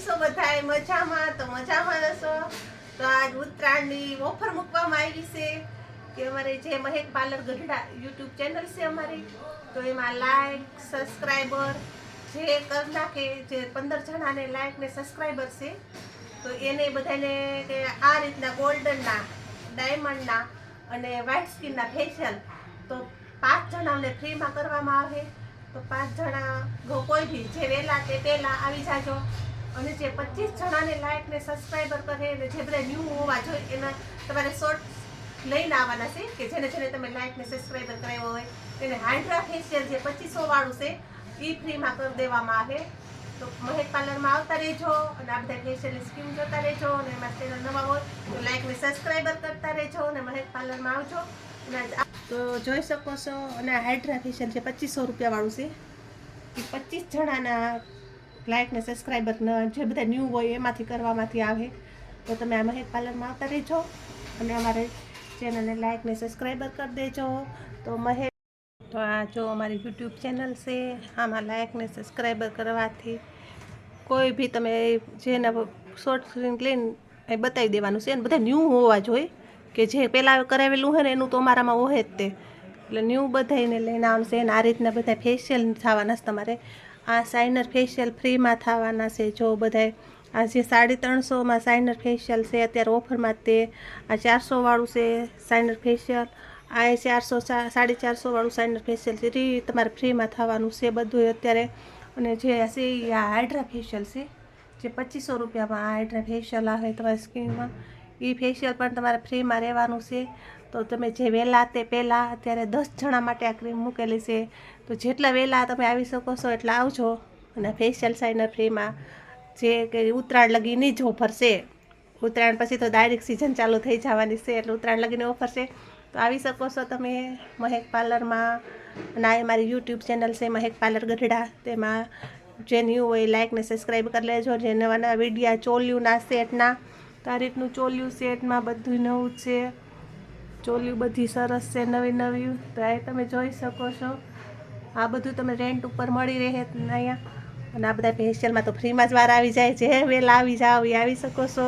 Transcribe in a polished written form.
બધાય મજામાં તો મજામાં હશો તો આજ ઉત્તરાયણની ઓફર મૂકવામાં આવી છે કે અમારે જે મહેક પાર્લર ગઢડા યુટ્યુબ ચેનલ છે અમારી તો એમાં લાઈક સબસ્ક્રાઈબર જે કરી નાખે જે 15 જણાને લાઈક ને સબસ્ક્રાઈબર છે તો એને બધાને કે આ રીતના ગોલ્ડનના ડાયમંડના અને વ્હાઇટ સ્કિનના ફેશિયલ તો 5 જણાને ફ્રીમાં કરવામાં આવે તો 5 જણા કોઈ બી જે વહેલા તે પહેલા આવી જાજો અને જે 25 જણાને લાઈક ને સબસ્ક્રાઈબર કરે અને જે બધા ન્યૂ હોવા જોઈએ એના તમારે શોર્ટ લઈને આવવાના છે કે જેને જેને તમે લાઈક ને સબસ્ક્રાઈબર કરાવ્યો હોય તેને હાઇડ્રા ફેશિયલ જે 2500 વાળું છે એ ફ્રીમાં કરી દેવામાં આવે તો મહેક પાર્લરમાં આવતા રહેજો અને આ બધા ફેશિયલની સ્કીમ જોતા રહેજો અને એમાં ચેનલ નવા હોય તો લાઈક ને સબસ્ક્રાઈબર કરતા રહેજો અને મહેક પાર્લરમાં આવજો તો જોઈ શકો છો અને હાઇડ્રા ફેશિયલ જે 2500 રૂપિયા વાળું છે એ 25 જણાના લાઈક ને સબસ્ક્રાઈબર જે બધા ન્યૂ હોય એમાંથી કરવામાંથી આવે તો તમે આ મહેક પાર્લરમાં આવતા રહેજો અને અમારે ચેનલને લાઈક ને સબસ્ક્રાઈબર કરી દેજો તો મહેક તો આ જો અમારી યુટ્યુબ ચેનલ છે આમાં લાઈક ને સબસ્ક્રાઈબર કરવાથી કોઈ બી તમે જેના શોર્ટ ફિલ્મ લઈને એ બતાવી દેવાનું છે અને બધા ન્યૂ હોવા જોઈએ કે જે પહેલાં કરાવેલું હોય ને એનું તો અમારામાં હોય જ તે એટલે ન્યૂ બધાને લઈને આવવાનું છે અને આ રીતના બધા ફેશિયલ થવાના છે તમારે આ સાઇનર ફેશિયલ ફ્રીમાં થવાના છે જો બધાય આ જે 350માં સાઇનર ફેશિયલ છે અત્યારે ઓફરમાં તે આ 400 વાળું છે સાઇનર ફેશિયલ આ 400 450 વાળું સાઇનર ફેશિયલ છે એ તમારે ફ્રીમાં થવાનું છે બધું અત્યારે અને જે છે આ હાઇડ્રા ફેશિયલ છે જે 2500 રૂપિયામાં આ હાઇડ્રા ફેશિયલ આવે તમારી સ્કિનમાં એ ફેશિયલ પણ તમારે ફ્રીમાં રહેવાનું છે તો તમે જે વહેલા તે પહેલાં અત્યારે 10 જણા માટે આ ક્રીમ મૂકેલી છે તો જેટલા વહેલા તમે આવી શકો છો એટલા આવજો અને ફેશિયલ સાઇનર ફ્રીમાં જે કે ઉત્તરાયણ લગીની જ ઓફર છે ઉત્તરાયણ પછી તો ડાયરેક્ટ સિઝન ચાલુ થઈ જવાની છે એટલે ઉત્તરાયણ લગીની ઓફર છે તો આવી શકો છો તમે મહેક પાર્લરમાં અને આ મારી યુટ્યુબ ચેનલ છે મહેક પાર્લર ગઢડા તેમાં જે ન્યૂ હોય લાઈક ને સબસ્ક્રાઈબ કરી લેજો જે નવા નવા વિડીયા ચોલ્યુંના સેટના તો આ રીતનું ચોલ્યું સેટમાં બધું નવું છે ચોલ્યું બધી સરસ છે નવી નવી તો એ તમે જોઈ શકો છો આ બધું તમે રેન્ટ ઉપર મળી રહે અહીંયા અને આ બધા ફેશિયલમાં તો ફ્રીમાં જ વાર આવી જાય જે વહેલા આવી જાઓ એ આવી શકો છો।